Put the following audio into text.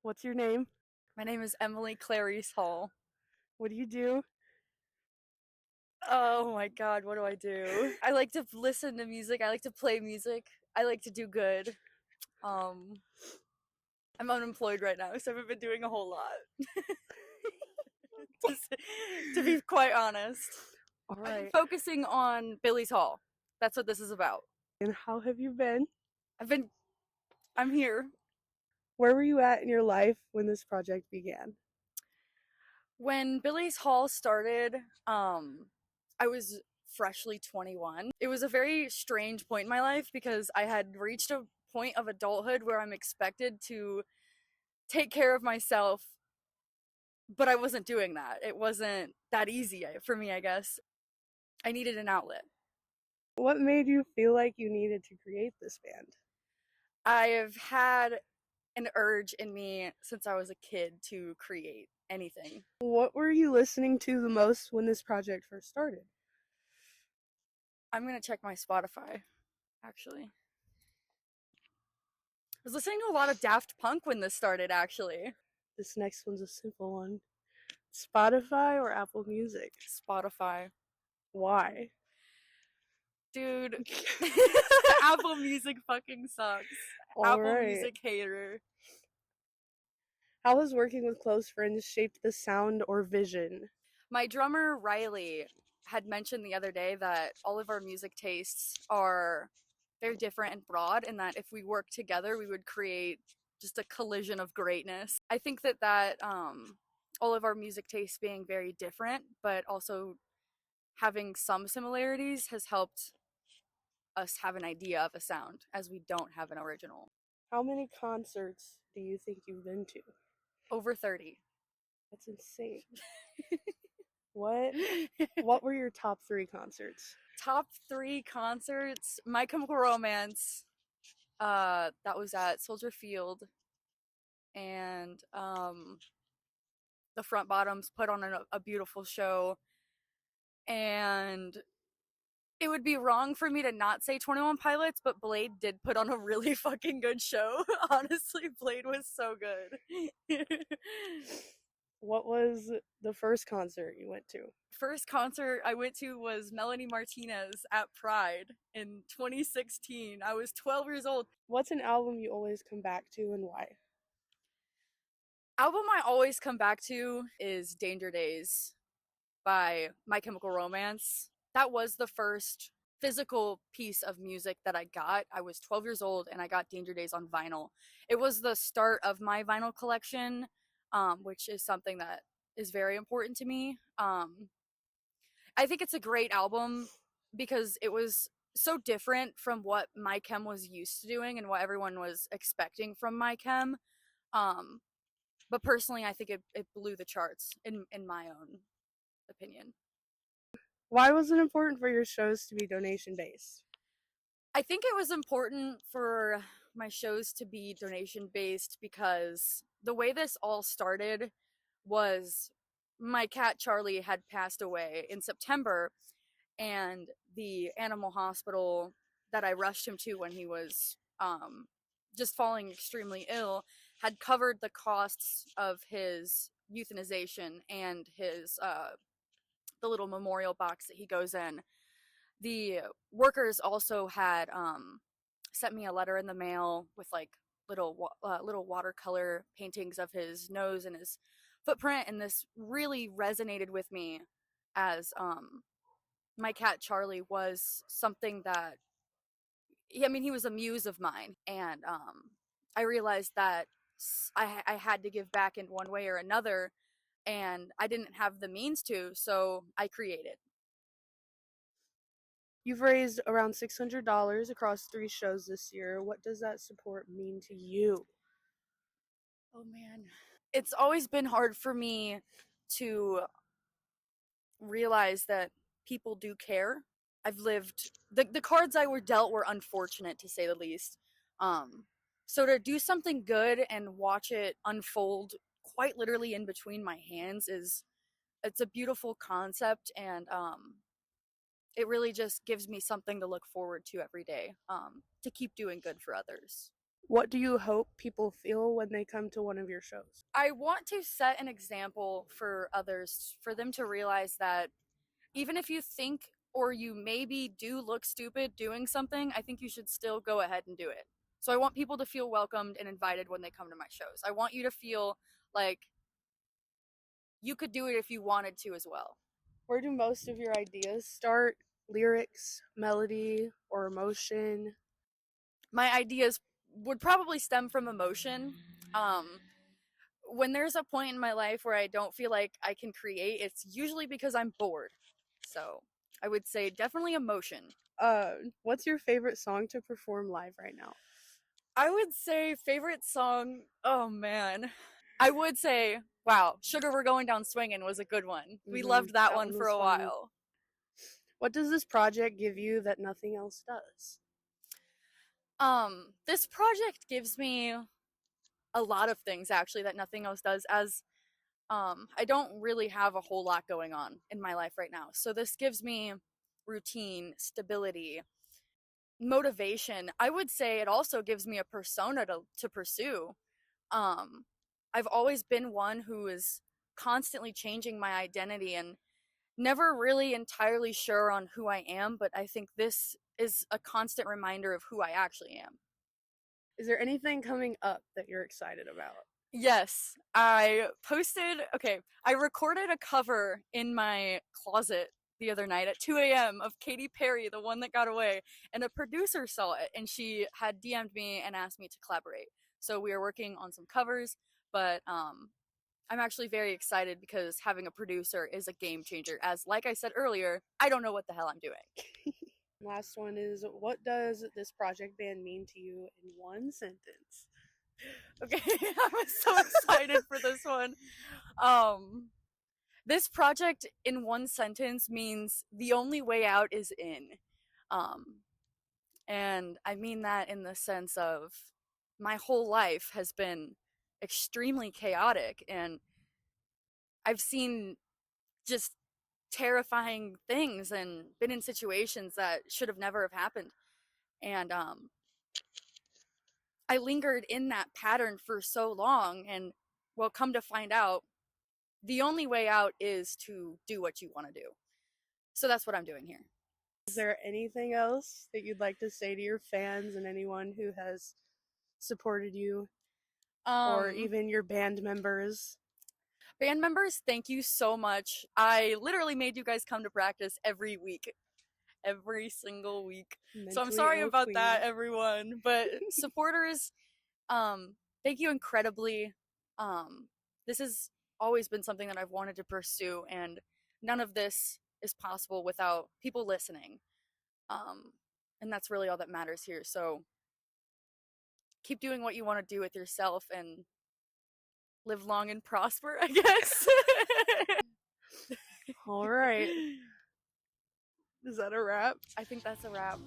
What's your name? My name is Emily Clarice Hall. What do you do? Oh my god, what do I do? I like to listen to music, I like to play music, I like to do good. Um, I'm unemployed right now, so I haven't been doing a whole lot. to be quite honest. All I've been right. focusing on Billy's Hall. That's what this is about. And how have you been? I've been, I'm here. Where were you at in your life when this project began? When Billy's Hall started, I was freshly 21. It was a very strange point in my life because I had reached a point of adulthood where I'm expected to take care of myself, but I wasn't doing that. It wasn't that easy for me, I guess. I needed an outlet. What made you feel like you needed to create this band? I've had an urge in me since I was a kid to create anything. What were you listening to the most when this project first started? I'm gonna check my Spotify, actually. I was listening to a lot of Daft Punk when this started, actually. This next one's a simple one. Spotify or Apple Music? Spotify. Why? Dude, Apple Music fucking sucks. All Apple right. Music hater. How has working with close friends shaped the sound or vision? My drummer, Riley, had mentioned the other day that all of our music tastes are very different and broad, and that if we work together, we would create just a collision of greatness. I think that all of our music tastes being very different, but also having some similarities has helped us have an idea of a sound, as we don't have an original. How many concerts do you think you've been to? Over 30. That's insane. What what were your top 3 concerts? Top 3 concerts: My Chemical Romance, that was at Soldier Field, and the Front Bottoms put on a beautiful show. And it would be wrong for me to not say 21 Pilots, but Blade did put on a really fucking good show. Honestly, Blade was so good. What was the first concert you went to? First concert I went to was Melanie Martinez at Pride in 2016. I was 12 years old. What's an album you always come back to and why? Album I always come back to is Danger Days by My Chemical Romance. That was the first physical piece of music that I got. I was 12 years old and I got Danger Days on vinyl. It was the start of my vinyl collection, which is something that is very important to me. I think it's a great album because it was so different from what My Chem was used to doing and what everyone was expecting from My Chem. Um, but personally, I think it blew the charts in my own opinion. Why was it important for your shows to be donation based? I think it was important for my shows to be donation based because the way this all started was my cat Charlie had passed away in September, and the animal hospital that I rushed him to when he was just falling extremely ill had covered the costs of his euthanization and his the little memorial box that he goes in. The workers also had sent me a letter in the mail with like little watercolor paintings of his nose and his footprint, and this really resonated with me as my cat Charlie was something that he was a muse of mine, and I realized that I had to give back in one way or another, and I didn't have the means to, so I created. You've raised around $600 across 3 shows this year. What does that support mean to you? Oh man. It's always been hard for me to realize that people do care. I've lived the cards I were dealt were unfortunate, to say the least. Um so to do something good and watch it unfold quite literally in between my hands is it's a beautiful concept, and it really just gives me something to look forward to every day, to keep doing good for others. What do you hope people feel when they come to one of your shows? I want to set an example for others, for them to realize that even if you think or you maybe do look stupid doing something, I think you should still go ahead and do it. So I want people to feel welcomed and invited when they come to my shows. I want you to feel like you could do it if you wanted to as well. Where do most of your ideas start? Lyrics, melody, or emotion? My ideas would probably stem from emotion. When there's a point in my life where I don't feel like I can create, it's usually because I'm bored. So I would say definitely emotion. What's your favorite song to perform live right now? I would say favorite song. Oh man, I would say wow, "Sugar We're Going Down Swingin'" was a good one. We loved that one for a while. What does this project give you that nothing else does? This project gives me a lot of things actually that nothing else does. As I don't really have a whole lot going on in my life right now, so this gives me routine, stability, motivation. I would say it also gives me a persona to pursue. I've always been one who is constantly changing my identity and never really entirely sure on who I am, but I think this is a constant reminder of who I actually am. Is there anything coming up that you're excited about? Yes, I recorded a cover in my closet the other night at 2 a.m. of Katy Perry, The One That Got Away, and a producer saw it and she had DM'd me and asked me to collaborate. So we are working on some covers, but I'm actually very excited because having a producer is a game changer. As, like I said earlier, I don't know what the hell I'm doing. Last one is, what does this project band mean to you in one sentence? Okay, I was so excited for this one. This project in one sentence means the only way out is in. And I mean that in the sense of my whole life has been extremely chaotic and I've seen just terrifying things and been in situations that should have never have happened. And I lingered in that pattern for so long and well, come to find out the only way out is to do what you want to do. So that's what I'm doing here. Is there anything else that you'd like to say to your fans and anyone who has supported you, or even your band members? Band members, thank you so much. I literally made you guys come to practice every week. Every single week. Mentally so I'm sorry about that, everyone. But supporters, thank you incredibly. This has always been something that I've wanted to pursue, and none of this is possible without people listening. And that's really all that matters here. So keep doing what you want to do with yourself and live long and prosper, I guess. All right. Is that a wrap? I think that's a wrap.